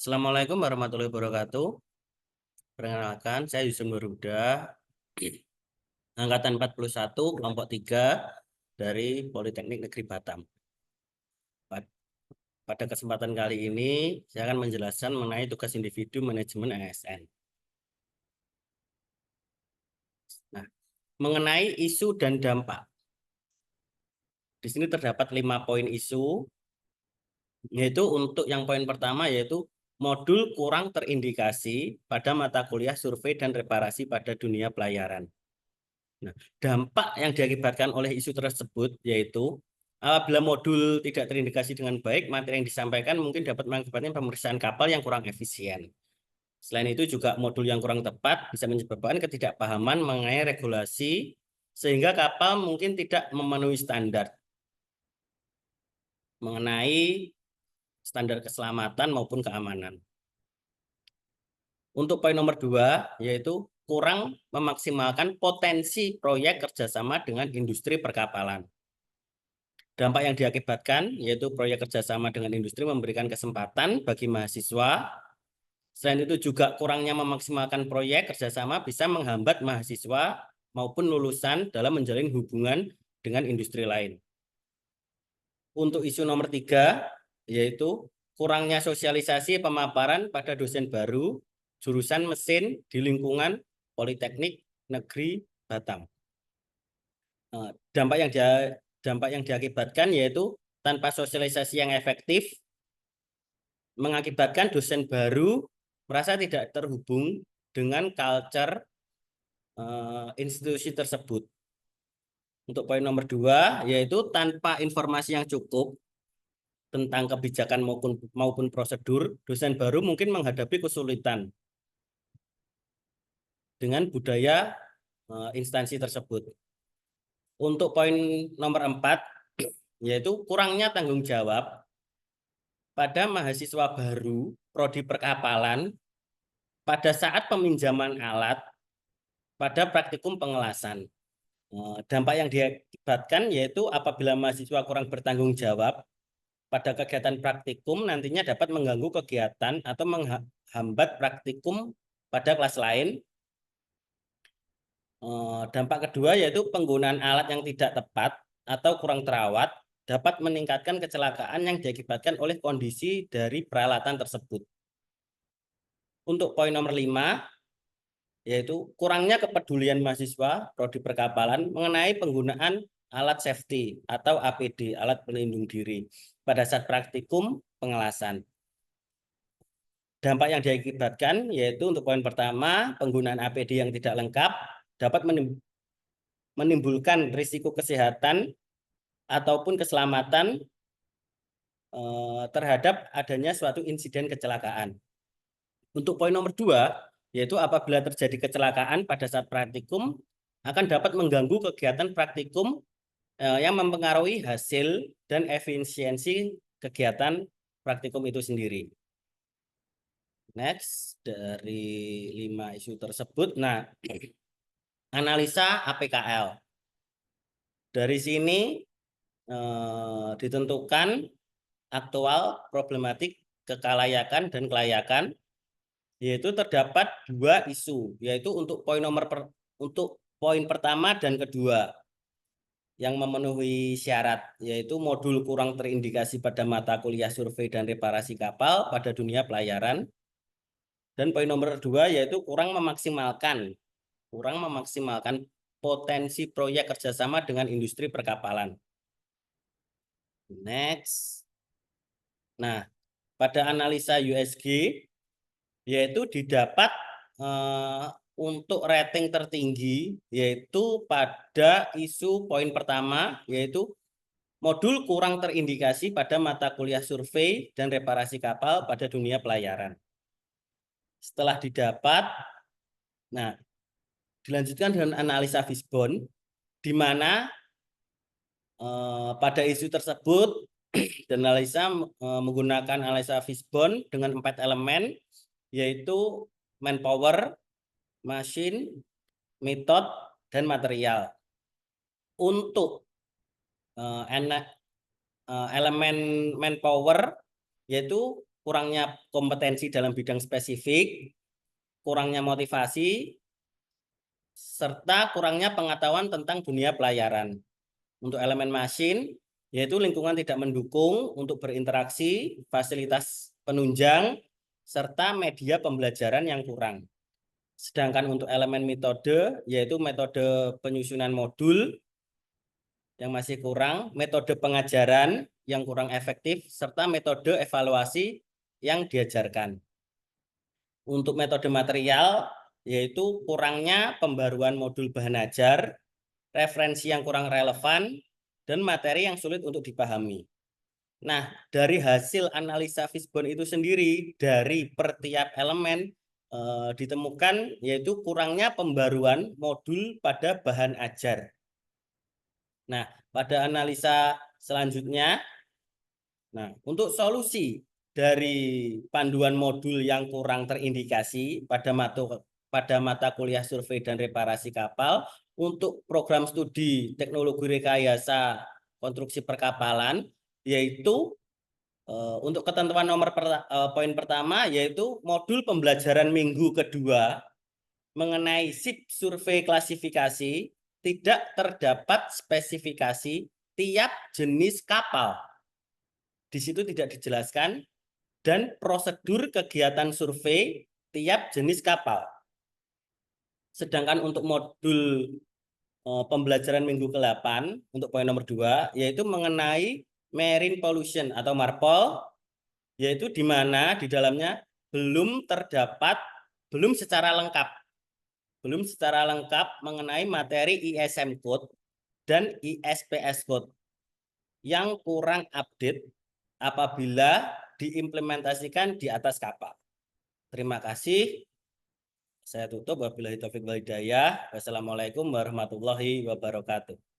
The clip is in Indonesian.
Assalamualaikum warahmatullahi wabarakatuh. Perkenalkan, saya Yusuf Nurhuda, Angkatan 41, kelompok 3 dari Politeknik Negeri Batam. Pada kesempatan kali ini, saya akan menjelaskan mengenai tugas individu manajemen ASN. Nah, mengenai isu dan dampak. Di sini terdapat 5 poin isu, yaitu untuk yang poin pertama yaitu modul kurang terindikasi pada mata kuliah survei dan reparasi pada dunia pelayaran. Nah, dampak yang diakibatkan oleh isu tersebut yaitu apabila modul tidak terindikasi dengan baik, materi yang disampaikan mungkin dapat mengakibatkan pemeriksaan kapal yang kurang efisien. Selain itu juga modul yang kurang tepat bisa menyebabkan ketidakpahaman mengenai regulasi sehingga kapal mungkin tidak memenuhi standar mengenai standar keselamatan maupun keamanan. Untuk poin nomor 2 yaitu kurang memaksimalkan potensi proyek kerjasama dengan industri perkapalan. Dampak yang diakibatkan yaitu proyek kerjasama dengan industri memberikan kesempatan bagi mahasiswa. Selain itu juga kurangnya memaksimalkan proyek kerjasama bisa menghambat mahasiswa maupun lulusan dalam menjalin hubungan dengan industri lain. Untuk isu nomor 3 yaitu kurangnya sosialisasi pemaparan pada dosen baru jurusan mesin di lingkungan Politeknik Negeri Batam. Dampak yang diakibatkan yaitu tanpa sosialisasi yang efektif mengakibatkan dosen baru merasa tidak terhubung dengan culture institusi tersebut. Untuk poin nomor 2 yaitu tanpa informasi yang cukup tentang kebijakan maupun prosedur, dosen baru mungkin menghadapi kesulitan dengan budaya instansi tersebut. Untuk poin nomor 4 yaitu kurangnya tanggung jawab pada mahasiswa baru prodi perkapalan pada saat peminjaman alat pada praktikum pengelasan. Dampak yang diakibatkan yaitu apabila mahasiswa kurang bertanggung jawab pada kegiatan praktikum nantinya dapat mengganggu kegiatan atau menghambat praktikum pada kelas lain. Dampak kedua yaitu penggunaan alat yang tidak tepat atau kurang terawat dapat meningkatkan kecelakaan yang diakibatkan oleh kondisi dari peralatan tersebut. Untuk poin nomor 5 yaitu kurangnya kepedulian mahasiswa prodi perkapalan mengenai penggunaan alat safety atau APD, alat pelindung diri, pada saat praktikum pengelasan. Dampak yang diakibatkan yaitu untuk poin pertama, penggunaan APD yang tidak lengkap dapat menimbulkan risiko kesehatan ataupun keselamatan terhadap adanya suatu insiden kecelakaan. Untuk poin nomor 2, yaitu apabila terjadi kecelakaan pada saat praktikum akan dapat mengganggu kegiatan praktikum yang mempengaruhi hasil dan efisiensi kegiatan praktikum itu sendiri. Next, dari 5 isu tersebut, nah, analisa APKL. Dari sini ditentukan aktual problematik kekalayakan dan kelayakan, yaitu terdapat 2 isu, yaitu untuk poin pertama dan kedua yang memenuhi syarat, yaitu modul kurang terindikasi pada mata kuliah survei dan reparasi kapal pada dunia pelayaran. Dan poin nomor 2 yaitu kurang memaksimalkan potensi proyek kerjasama dengan industri perkapalan. Next. Nah, pada analisa USG yaitu didapat untuk rating tertinggi yaitu pada isu poin pertama yaitu modul kurang terindikasi pada mata kuliah survei dan reparasi kapal pada dunia pelayaran. Setelah didapat, nah, dilanjutkan dengan analisa Fishbone di mana pada isu tersebut analisa menggunakan analisa Fishbone dengan 4 elemen yaitu manpower, machine, method, dan material. Untuk elemen manpower yaitu kurangnya kompetensi dalam bidang spesifik, kurangnya motivasi, serta kurangnya pengetahuan tentang dunia pelayaran. Untuk elemen mesin, yaitu lingkungan tidak mendukung untuk berinteraksi, fasilitas penunjang, serta media pembelajaran yang kurang. Sedangkan untuk elemen metode, yaitu metode penyusunan modul yang masih kurang, metode pengajaran yang kurang efektif, serta metode evaluasi yang diajarkan. Untuk metode material, yaitu kurangnya pembaruan modul bahan ajar, referensi yang kurang relevan, dan materi yang sulit untuk dipahami. Nah, dari hasil analisa Fishbone itu sendiri, dari per tiap elemen ditemukan yaitu kurangnya pembaruan modul pada bahan ajar. Nah, pada analisa selanjutnya, untuk solusi dari panduan modul yang kurang terindikasi pada mata kuliah survei dan reparasi kapal, untuk program studi teknologi rekayasa konstruksi perkapalan, yaitu untuk ketentuan poin pertama, yaitu modul pembelajaran minggu kedua mengenai sip survei klasifikasi tidak terdapat spesifikasi tiap jenis kapal. Di situ tidak dijelaskan, dan prosedur kegiatan survei tiap jenis kapal. Sedangkan untuk modul pembelajaran minggu ke-8 untuk poin nomor 2, yaitu mengenai marine pollution atau MARPOL, yaitu di mana di dalamnya belum secara lengkap mengenai materi ISM code dan ISPS code yang kurang update apabila diimplementasikan di atas kapal. Terima kasih. Saya tutup. Wabillahi taufiq wal hidayah. Wassalamualaikum warahmatullahi wabarakatuh.